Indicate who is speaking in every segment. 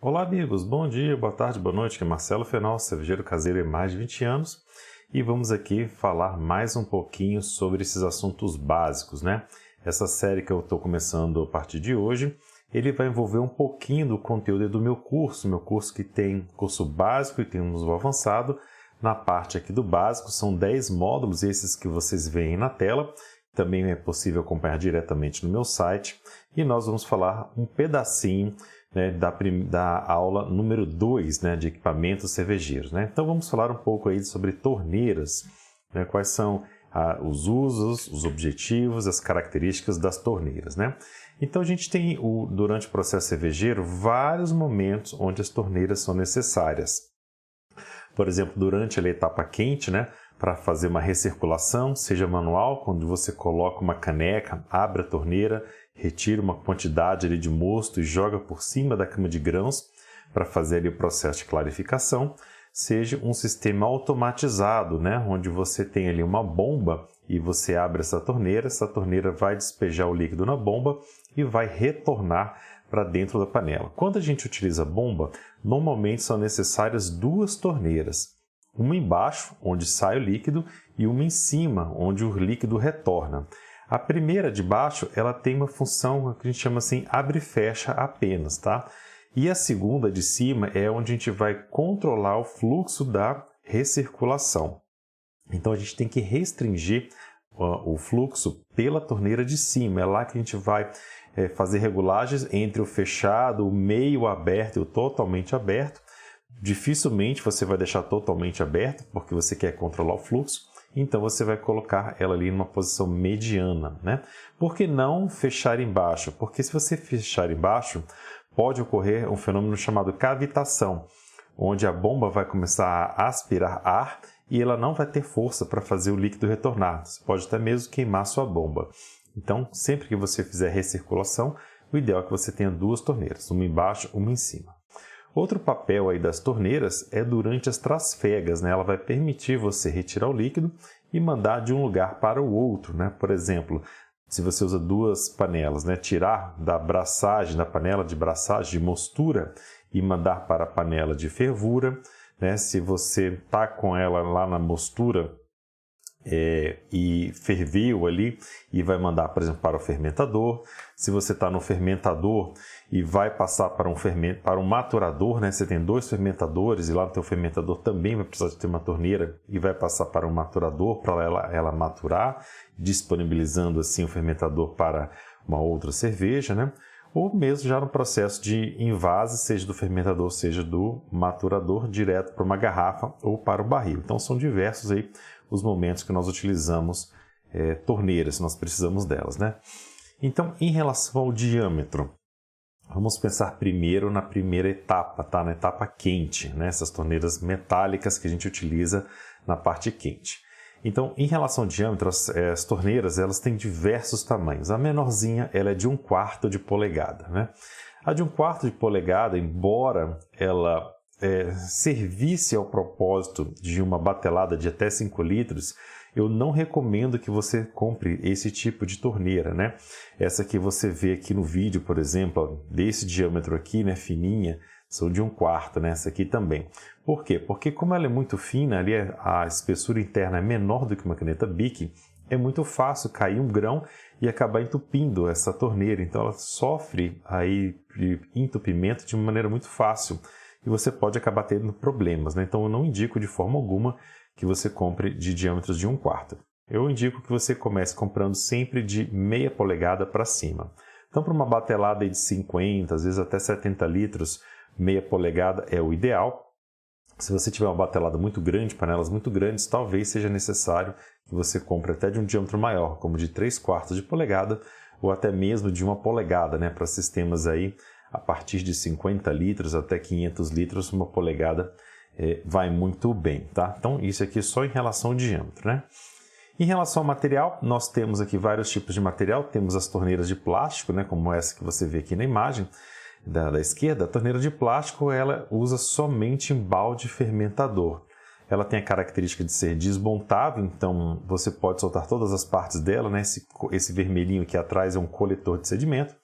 Speaker 1: Olá amigos, bom dia, boa tarde, boa noite, aqui é Marcelo Fenol, cervejeiro caseiro há mais de 20 anos e vamos aqui falar mais um pouquinho sobre esses assuntos básicos, né? Essa série que eu estou começando a partir de hoje, ele vai envolver um pouquinho do conteúdo do meu curso que tem curso básico e tem um nível avançado. Na parte aqui do básico são 10 módulos, esses que vocês veem na tela. Também é possível acompanhar diretamente no meu site e nós vamos falar um pedacinho, né, da aula número 2, né, de equipamentos cervejeiros, né? Então vamos falar um pouco aí sobre torneiras, né, quais são os usos, os objetivos, as características das torneiras, né? Então a gente tem, durante o processo cervejeiro, vários momentos onde as torneiras são necessárias. Por exemplo, durante a etapa quente, né, para fazer uma recirculação, seja manual, quando você coloca uma caneca, abre a torneira, retira uma quantidade ali de mosto e joga por cima da cama de grãos para fazer ali o processo de clarificação, seja um sistema automatizado, né, onde você tem ali uma bomba e você abre essa torneira vai despejar o líquido na bomba e vai retornar para dentro da panela. Quando a gente utiliza bomba, normalmente são necessárias duas torneiras. Uma embaixo, onde sai o líquido, e uma em cima, onde o líquido retorna. A primeira de baixo, ela tem uma função que a gente chama assim, abre e fecha apenas, tá? E a segunda de cima é onde a gente vai controlar o fluxo da recirculação. Então a gente tem que restringir o fluxo pela torneira de cima. É lá que a gente vai fazer regulagens entre o fechado, o meio aberto e o totalmente aberto. Dificilmente você vai deixar totalmente aberto, porque você quer controlar o fluxo, então você vai colocar ela ali numa posição mediana, né? Por que não fechar embaixo? Porque se você fechar embaixo, pode ocorrer um fenômeno chamado cavitação, onde a bomba vai começar a aspirar ar e ela não vai ter força para fazer o líquido retornar. Você pode até mesmo queimar sua bomba. Então, sempre que você fizer recirculação, o ideal é que você tenha duas torneiras, uma embaixo, uma em cima. Outro papel aí das torneiras é durante as trasfegas, né? Ela vai permitir você retirar o líquido e mandar de um lugar para o outro, né? Por exemplo, se você usa duas panelas, né? Tirar da braçagem, da panela de braçagem, de mostura e mandar para a panela de fervura, né? Se você está com ela lá na mostura e ferveu ali e vai mandar, por exemplo, para o fermentador. Se você está no fermentador e vai passar para um maturador, né? Você tem dois fermentadores e lá no teu fermentador também vai precisar de ter uma torneira e vai passar para um maturador para ela maturar, disponibilizando assim o fermentador para uma outra cerveja, né? Ou mesmo já no processo de envase, seja do fermentador, seja do maturador, direto para uma garrafa ou para o barril. Então são diversos aí os momentos que nós utilizamos torneiras, nós precisamos delas, né? Então, em relação ao diâmetro, vamos pensar primeiro na primeira etapa, tá? Na etapa quente, né? Essas torneiras metálicas que a gente utiliza na parte quente. Então, em relação ao diâmetro, as torneiras elas têm diversos tamanhos. A menorzinha ela é de 1/4 de polegada, né? A de 1/4 de polegada, embora ela servisse ao propósito de uma batelada de até 5 litros, eu não recomendo que você compre esse tipo de torneira, né? Essa que você vê aqui no vídeo, por exemplo, ó, desse diâmetro aqui, né, fininha, são de 1/4, né? Essa aqui também. Por quê? Porque como ela é muito fina, ali a espessura interna é menor do que uma caneta Bic, é muito fácil cair um grão e acabar entupindo essa torneira. Então ela sofre aí de entupimento de uma maneira muito fácil e você pode acabar tendo problemas, né? Então eu não indico de forma alguma que você compre de diâmetros de 1/4. Eu indico que você comece comprando sempre de meia polegada para cima. Então para uma batelada de 50, às vezes até 70 litros, meia polegada é o ideal. Se você tiver uma batelada muito grande, panelas muito grandes, talvez seja necessário que você compre até de um diâmetro maior, como de 3/4 de polegada ou até mesmo de 1 polegada, né? Para sistemas aí a partir de 50 litros até 500 litros, 1 polegada vai muito bem, tá? Então isso aqui é só em relação ao diâmetro, né? Em relação ao material, nós temos aqui vários tipos de material. Temos as torneiras de plástico, né? Como essa que você vê aqui na imagem da esquerda. A torneira de plástico ela usa somente embalde fermentador. Ela tem a característica de ser desmontável, então você pode soltar todas as partes dela, né? Esse vermelhinho aqui atrás é um coletor de sedimento.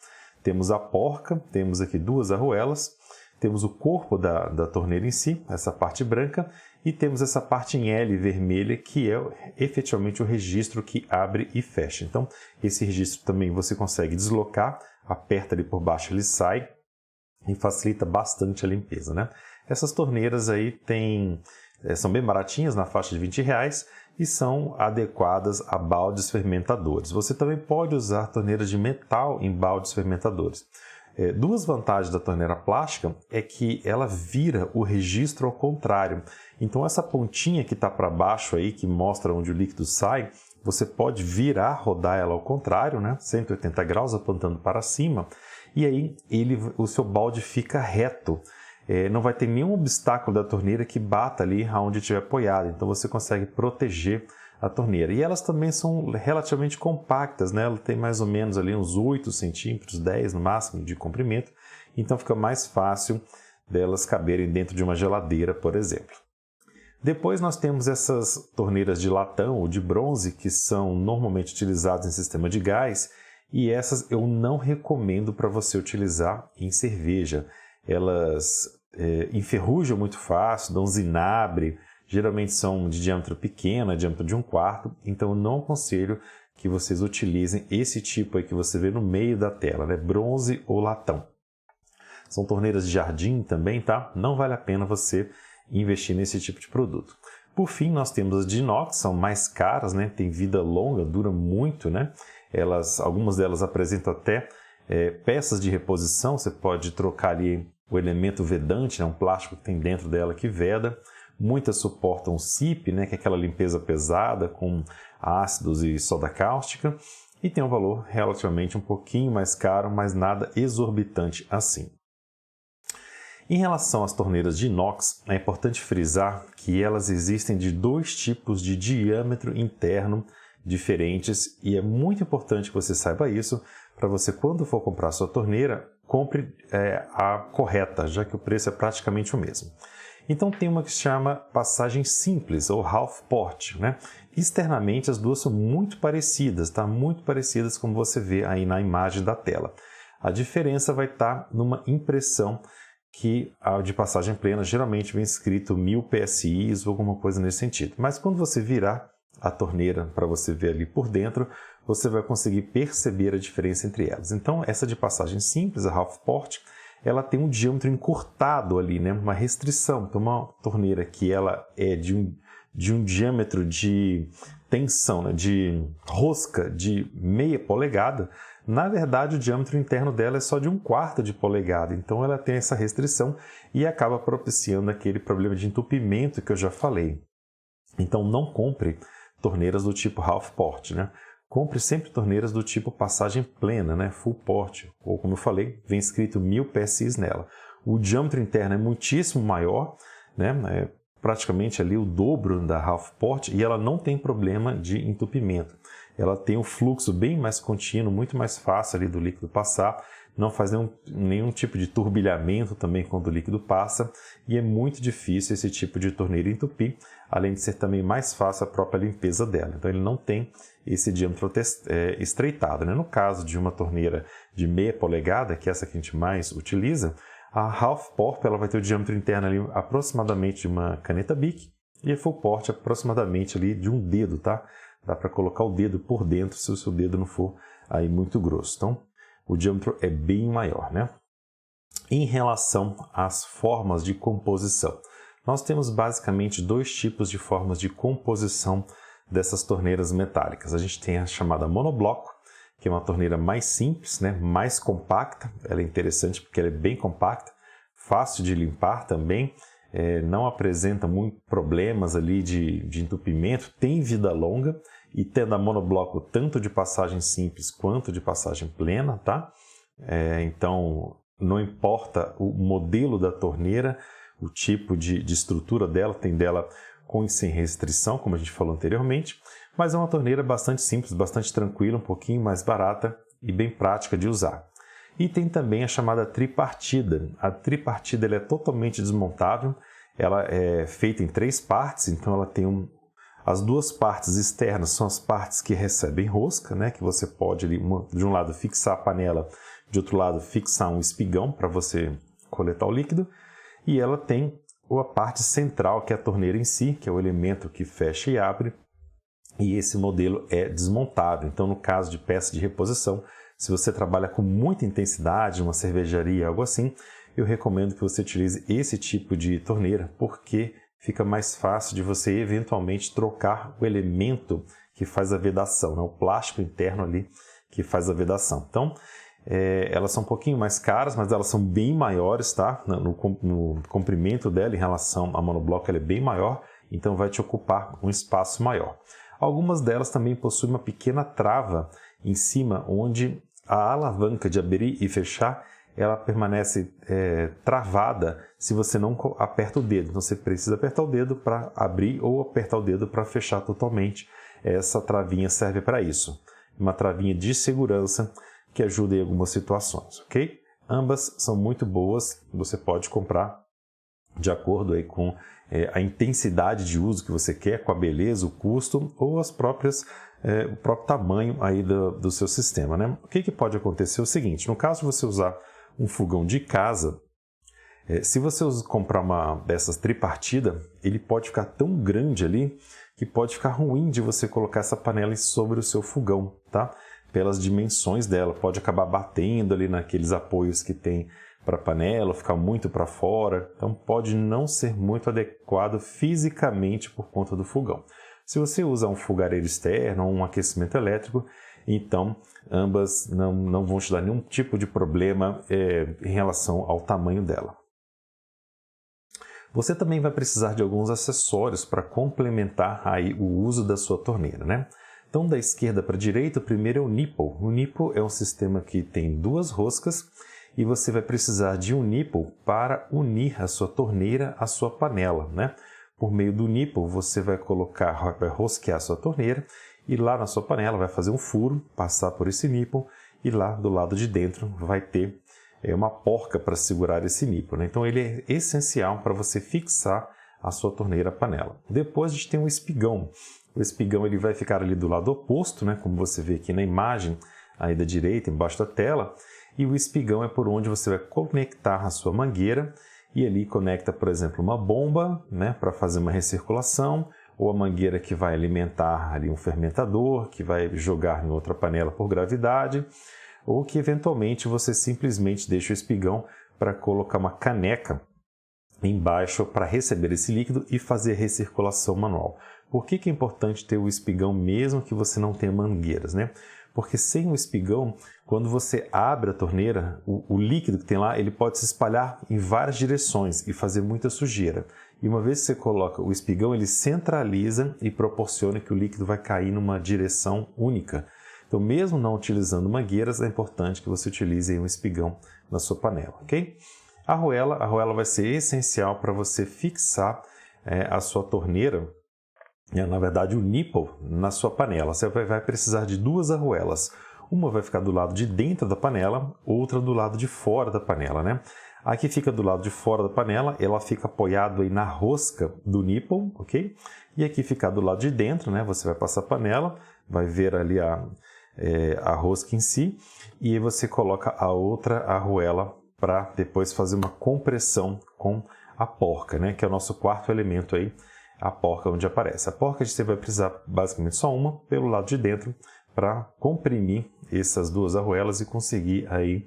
Speaker 1: Temos a porca, temos aqui duas arruelas, temos o corpo da torneira em si, essa parte branca, e temos essa parte em L vermelha, que é efetivamente o registro que abre e fecha. Então, esse registro também você consegue deslocar, aperta ali por baixo, ele sai e facilita bastante a limpeza, né? Essas torneiras aí são bem baratinhas, na faixa de R$20, e são adequadas a baldes fermentadores. Você também pode usar torneiras de metal em baldes fermentadores. Duas vantagens da torneira plástica é que ela vira o registro ao contrário. Então essa pontinha que está para baixo aí, que mostra onde o líquido sai, você pode virar, rodar ela ao contrário, né? 180 graus, apontando para cima, e aí o seu balde fica reto. Não vai ter nenhum obstáculo da torneira que bata ali onde estiver apoiado, então você consegue proteger a torneira. E elas também são relativamente compactas, né? Ela tem mais ou menos ali uns 8 centímetros, 10 no máximo de comprimento, então fica mais fácil delas caberem dentro de uma geladeira, por exemplo. Depois nós temos essas torneiras de latão ou de bronze, que são normalmente utilizadas em sistema de gás, e essas eu não recomendo para você utilizar em cerveja. Elas enferrujam muito fácil, dão zinabre, geralmente são de diâmetro pequeno, diâmetro de 1/4, então eu não aconselho que vocês utilizem esse tipo aí que você vê no meio da tela, né? Bronze ou latão. São torneiras de jardim também, tá? Não vale a pena você investir nesse tipo de produto. Por fim, nós temos as de inox, são mais caras, né? Tem vida longa, dura muito, né? Algumas delas apresentam até peças de reposição, você pode trocar ali o elemento vedante, né? Um plástico que tem dentro dela que veda. Muitas suportam SIP, né? Que é aquela limpeza pesada com ácidos e soda cáustica, e tem um valor relativamente um pouquinho mais caro, mas nada exorbitante assim. Em relação às torneiras de inox, é importante frisar que elas existem de 2 tipos de diâmetro interno diferentes, e é muito importante que você saiba isso para você, quando for comprar sua torneira, compre a correta, já que o preço é praticamente o mesmo. Então tem uma que se chama passagem simples ou half port, né? Externamente as duas são muito parecidas, tá? Muito parecidas, como você vê aí na imagem da tela. A diferença vai estar numa impressão, que a de passagem plena geralmente vem escrito 1000 PSI ou alguma coisa nesse sentido. Mas quando você virar a torneira para você ver ali por dentro, você vai conseguir perceber a diferença entre elas. Então essa de passagem simples, a half port, ela tem um diâmetro encurtado ali, né? Uma restrição. Então uma torneira que ela é de um diâmetro de tensão, né? De rosca de meia polegada, na verdade o diâmetro interno dela é só de 1/4 de polegada. Então ela tem essa restrição e acaba propiciando aquele problema de entupimento que eu já falei. Então não compre torneiras do tipo half port, né? Compre sempre torneiras do tipo passagem plena, né? Full port, ou como eu falei, vem escrito 1000 PSI nela. O diâmetro interno é muitíssimo maior, né? É praticamente ali o dobro da half port, e ela não tem problema de entupimento. Ela tem um fluxo bem mais contínuo, muito mais fácil ali do líquido passar, não faz nenhum tipo de turbilhamento também quando o líquido passa, e é muito difícil esse tipo de torneira entupir, além de ser também mais fácil a própria limpeza dela. Então ele não tem esse diâmetro estreitado, né? No caso de uma torneira de meia polegada, que é essa que a gente mais utiliza, a half port ela vai ter o diâmetro interno ali aproximadamente de uma caneta Bic, e a full port aproximadamente ali de um dedo, tá? Dá para colocar o dedo por dentro se o seu dedo não for aí muito grosso. Então o diâmetro é bem maior, né? Em relação às formas de composição, nós temos basicamente 2 tipos de formas de composição dessas torneiras metálicas. A gente tem a chamada monobloco, que é uma torneira mais simples, né? Mais compacta. Ela é interessante porque ela é bem compacta, fácil de limpar também, não apresenta muitos problemas ali de entupimento, tem vida longa, e tendo a monobloco tanto de passagem simples quanto de passagem plena, tá? Então não importa o modelo da torneira, o tipo de estrutura dela, tem dela com e sem restrição, como a gente falou anteriormente, mas é uma torneira bastante simples, bastante tranquila, um pouquinho mais barata e bem prática de usar. E tem também a chamada tripartida. A tripartida ela é totalmente desmontável, ela é feita em 3 partes, então ela tem as 2 partes externas são as partes que recebem rosca, né, que você pode ali, de um lado fixar a panela, de outro lado fixar um espigão para você coletar o líquido, e ela tem a parte central, que é a torneira em si, que é o elemento que fecha e abre, e esse modelo é desmontável. Então, no caso de peça de reposição, se você trabalha com muita intensidade, uma cervejaria, algo assim, eu recomendo que você utilize esse tipo de torneira, porque fica mais fácil de você eventualmente trocar o elemento que faz a vedação, né? O plástico interno ali que faz a vedação. Então, elas são um pouquinho mais caras, mas elas são bem maiores, tá? No comprimento dela em relação à monobloco, ela é bem maior, então vai te ocupar um espaço maior. Algumas delas também possuem uma pequena trava em cima, onde a alavanca de abrir e fechar, ela permanece travada se você não aperta o dedo. Então você precisa apertar o dedo para abrir ou apertar o dedo para fechar totalmente. Essa travinha serve para isso. Uma travinha de segurança que ajuda em algumas situações, ok? Ambas são muito boas, você pode comprar de acordo aí com a intensidade de uso que você quer, com a beleza, o custo ou o próprio tamanho aí do seu sistema, né? O que pode acontecer é o seguinte: no caso de você usar um fogão de casa, se você comprar uma dessas tripartida, ele pode ficar tão grande ali que pode ficar ruim de você colocar essa panela sobre o seu fogão, tá? Pelas dimensões dela, pode acabar batendo ali naqueles apoios que tem para a panela, ficar muito para fora, então pode não ser muito adequado fisicamente por conta do fogão. Se você usa um fogareiro externo ou um aquecimento elétrico, então ambas não vão te dar nenhum tipo de problema em relação ao tamanho dela. Você também vai precisar de alguns acessórios para complementar aí o uso da sua torneira, né? Então, da esquerda para a direita, o primeiro é o nipple. O nipple é um sistema que tem duas roscas e você vai precisar de um nipple para unir a sua torneira à sua panela, né? Por meio do nipple, você vai rosquear a sua torneira e lá na sua panela vai fazer um furo, passar por esse nipple e lá do lado de dentro vai ter uma porca para segurar esse nipple, né? Então ele é essencial para você fixar a sua torneira à panela. Depois a gente tem um espigão. O espigão ele vai ficar ali do lado oposto, né? Como você vê aqui na imagem aí da direita, embaixo da tela. E o espigão é por onde você vai conectar a sua mangueira e ali conecta, por exemplo, uma bomba, né? Para fazer uma recirculação, ou a mangueira que vai alimentar ali um fermentador, que vai jogar em outra panela por gravidade, ou que eventualmente você simplesmente deixa o espigão para colocar uma caneca embaixo para receber esse líquido e fazer a recirculação manual. Por que é importante ter o espigão mesmo que você não tenha mangueiras, né? Porque sem o espigão, quando você abre a torneira, o líquido que tem lá, ele pode se espalhar em várias direções e fazer muita sujeira. E uma vez que você coloca o espigão, ele centraliza e proporciona que o líquido vai cair numa direção única. Então, mesmo não utilizando mangueiras, é importante que você utilize um espigão na sua panela, ok? A arruela vai ser essencial para você fixar a sua torneira, na verdade o nipple, na sua panela. Você vai precisar de duas arruelas. Uma vai ficar do lado de dentro da panela, outra do lado de fora da panela, né? A que fica do lado de fora da panela, ela fica apoiada aí na rosca do nipple, ok? E aqui ficar do lado de dentro, né? Você vai passar a panela, vai ver ali a rosca em si, e aí você coloca a outra arruela para depois fazer uma compressão com a porca, né? Que é o nosso quarto elemento aí, a porca onde aparece. A porca você vai precisar basicamente só uma pelo lado de dentro para comprimir essas duas arruelas e conseguir aí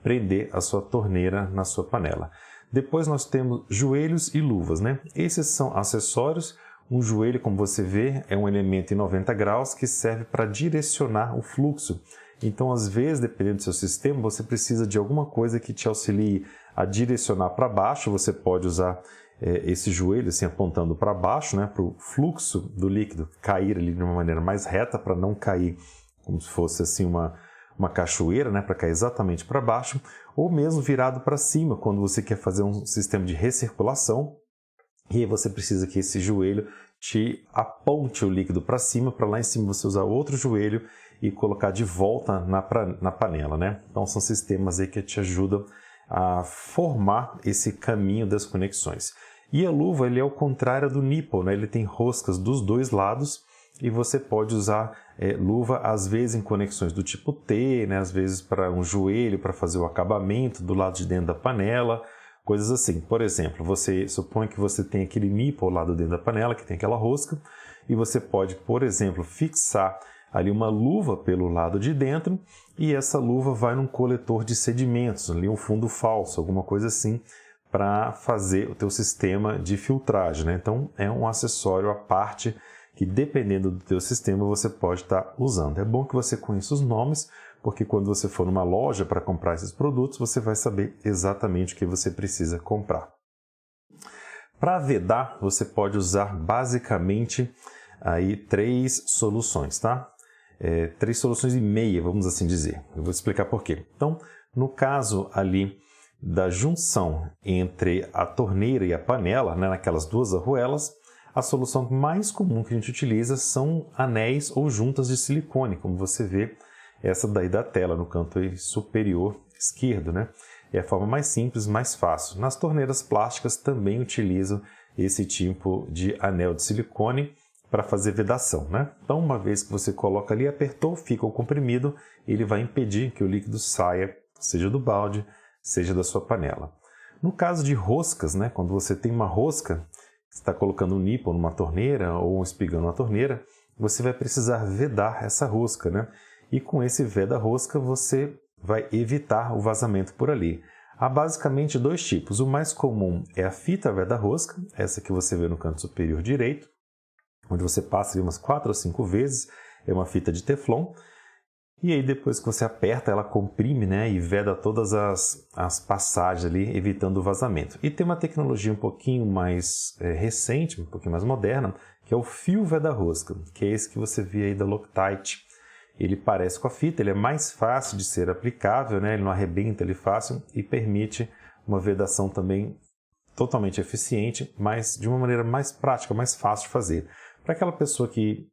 Speaker 1: prender a sua torneira na sua panela. Depois nós temos joelhos e luvas, né? Esses são acessórios. Um joelho, como você vê, é um elemento em 90 graus que serve para direcionar o fluxo. Então, às vezes, dependendo do seu sistema, você precisa de alguma coisa que te auxilie a direcionar para baixo. Você pode usar esse joelho assim, apontando para baixo, né, para o fluxo do líquido cair ali de uma maneira mais reta, para não cair como se fosse assim uma cachoeira, né, para cair exatamente para baixo, ou mesmo virado para cima, quando você quer fazer um sistema de recirculação. E aí você precisa que esse joelho te aponte o líquido para cima, para lá em cima você usar outro joelho e colocar de volta na panela, né? Então são sistemas aí que te ajudam a formar esse caminho das conexões. E a luva, ele é o contrário do nipple, né? Ele tem roscas dos dois lados e você pode usar luva às vezes em conexões do tipo T, né? Às vezes para um joelho, para fazer o acabamento do lado de dentro da panela, Coisas assim, por exemplo, você supõe que você tem aquele nipple lá dentro da panela, que tem aquela rosca, e você pode, por exemplo, fixar ali uma luva pelo lado de dentro, e essa luva vai num coletor de sedimentos, ali um fundo falso, alguma coisa assim, para fazer o teu sistema de filtragem, né? Então, é um acessório à parte que, dependendo do teu sistema, você pode estar usando. É bom que você conheça os nomes, porque quando você for numa loja para comprar esses produtos, você vai saber exatamente o que você precisa comprar. Para vedar, você pode usar basicamente aí 3 soluções, tá? 3 soluções e meia, vamos assim dizer. Eu vou explicar por quê. Então, no caso ali da junção entre a torneira e a panela, né, naquelas 2 arruelas, a solução mais comum que a gente utiliza são anéis ou juntas de silicone, como você vê essa daí da tela no canto superior esquerdo, né? É a forma mais simples, mais fácil. Nas torneiras plásticas também utilizam esse tipo de anel de silicone para fazer vedação, né? Então, uma vez que você coloca ali, apertou, fica o comprimido, ele vai impedir que o líquido saia, seja do balde, seja da sua panela. No caso de roscas, né? Quando você tem uma rosca, você está colocando um nipple numa torneira ou um espigão numa torneira, você vai precisar vedar essa rosca, né? E com esse veda-rosca você vai evitar o vazamento por ali. Há basicamente 2 tipos. O mais comum é a fita veda-rosca, essa que você vê no canto superior direito, onde você passa umas 4 ou 5 vezes, é uma fita de teflon. E aí depois que você aperta, ela comprime, né, e veda todas as passagens ali, evitando o vazamento. E tem uma tecnologia um pouquinho mais recente, um pouquinho mais moderna, que é o fio veda-rosca, que é esse que você vê aí da Loctite. Ele parece com a fita, ele é mais fácil de ser aplicável, né? Ele não arrebenta ele fácil e permite uma vedação também totalmente eficiente, mas de uma maneira mais prática, mais fácil de fazer. Para aquela pessoa que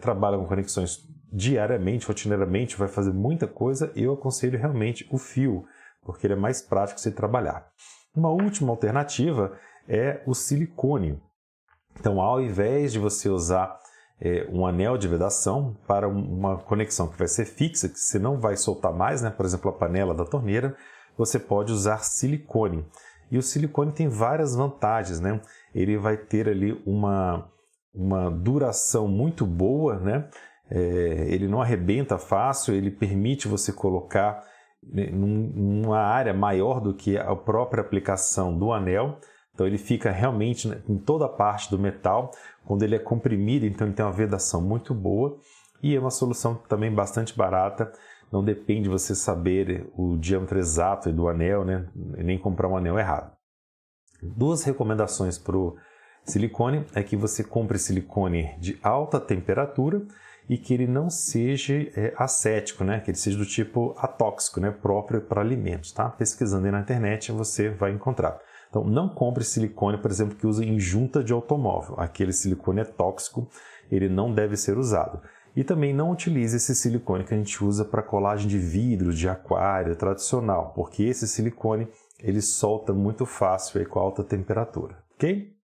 Speaker 1: trabalha com conexões diariamente, rotineiramente, vai fazer muita coisa, eu aconselho realmente o fio, porque ele é mais prático de se trabalhar. Uma última alternativa é o silicone. Então, ao invés de você usar um anel de vedação para uma conexão que vai ser fixa, que você não vai soltar mais, né? Por exemplo, a panela da torneira, você pode usar silicone. E o silicone tem várias vantagens, né? Ele vai ter ali uma duração muito boa, né? Ele não arrebenta fácil, ele permite você colocar numa área maior do que a própria aplicação do anel. Então ele fica realmente em toda a parte do metal. Quando ele é comprimido, então ele tem uma vedação muito boa e é uma solução também bastante barata. Não depende de você saber o diâmetro exato do anel, né? Nem comprar um anel errado. 2 recomendações para o silicone é que você compre silicone de alta temperatura e que ele não seja acético, né? Que ele seja do tipo atóxico, né? Próprio para alimentos, tá? Pesquisando aí na internet você vai encontrar. Então, não compre silicone, por exemplo, que usa em junta de automóvel. Aquele silicone é tóxico, ele não deve ser usado. E também não utilize esse silicone que a gente usa para colagem de vidro, de aquário tradicional, porque esse silicone ele solta muito fácil aí com alta temperatura, ok?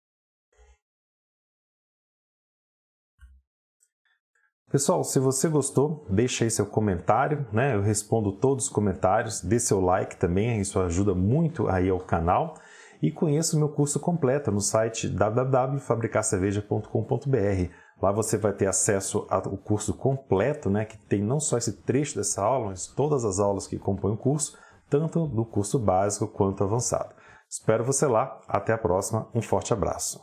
Speaker 1: Pessoal, se você gostou, deixa aí seu comentário, né? Eu respondo todos os comentários, dê seu like também, isso ajuda muito aí ao canal. E conheça o meu curso completo no site www.fabricarcerveja.com.br. Lá você vai ter acesso ao curso completo, né, que tem não só esse trecho dessa aula, mas todas as aulas que compõem o curso, tanto do curso básico quanto avançado. Espero você lá. Até a próxima. Um forte abraço.